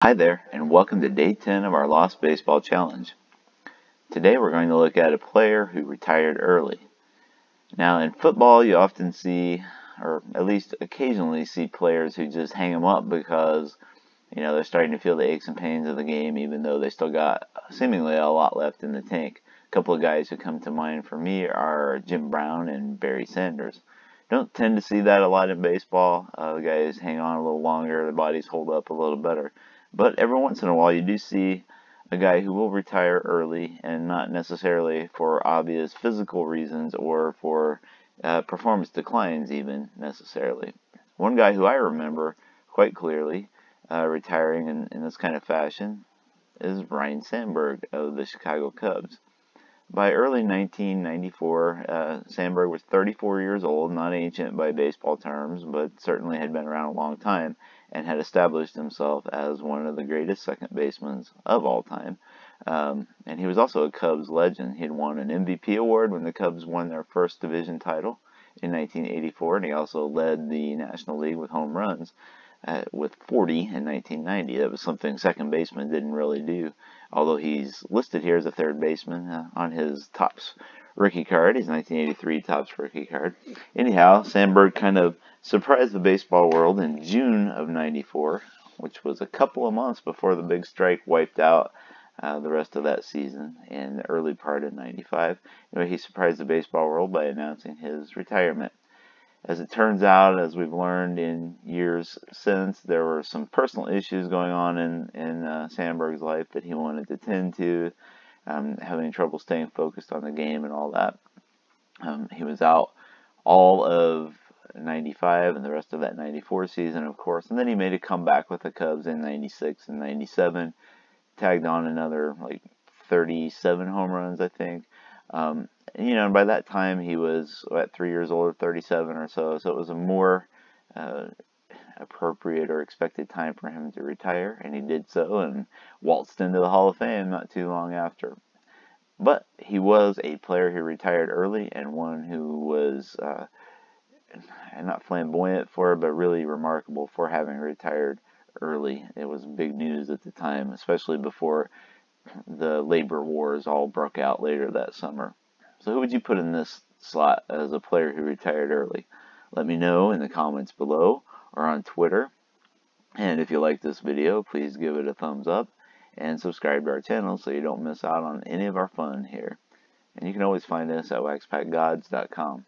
Hi there, and welcome to day 10 of our Lost Baseball Challenge. Today we're going to look at a player who retired early. Now, in football, you often see, or at least occasionally see, players who just hang them up because, they're starting to feel the aches and pains of the game, even though they still got seemingly a lot left in the tank. A couple of guys who come to mind for me are Jim Brown and Barry Sanders. Don't tend to see that a lot in baseball. The guys hang on a little longer, their bodies hold up a little better. But every once in a while you do see a guy who will retire early, and not necessarily for obvious physical reasons or for performance declines even necessarily. One guy who I remember quite clearly retiring in this kind of fashion is Ryne Sandberg of the Chicago Cubs. By early 1994, Sandberg was 34 years old, not ancient by baseball terms, but certainly had been around a long time and had established himself as one of the greatest second basemen of all time. And he was also a Cubs legend. He had won an MVP award when the Cubs won their first division title in 1984, and he also led the National League with home runs with 40 in 1990. That was something second baseman didn't really do, although he's listed here as a third baseman on his Topps rookie card, his 1983 Topps rookie card. Anyhow, Sandberg kind of surprised the baseball world in June of 94, which was a couple of months before the big strike wiped out the rest of that season in the early part of 95. Anyway, he surprised the baseball world by announcing his retirement. As it turns out, as we've learned in years since, there were some personal issues going on in Sandberg's life that he wanted to tend to, having trouble staying focused on the game and all that. He was out all of 95 and the rest of that 94 season, of course, and then he made a comeback with the Cubs in 96 and 97, tagged on another 37 home runs, I think. And by that time he was 3 years old, or 37 or so it was a more appropriate or expected time for him to retire, and he did so and waltzed into the Hall of Fame not too long after. But he was a player who retired early, and one who was not flamboyant for it, but really remarkable for having retired early. It was big news at the time, especially before the labor wars all broke out later that summer. So who would you put in this slot as a player who retired early? Let me know in the comments below or on Twitter. And if you like this video, please give it a thumbs up and subscribe to our channel so you don't miss out on any of our fun here. And you can always find us at waxpackgods.com.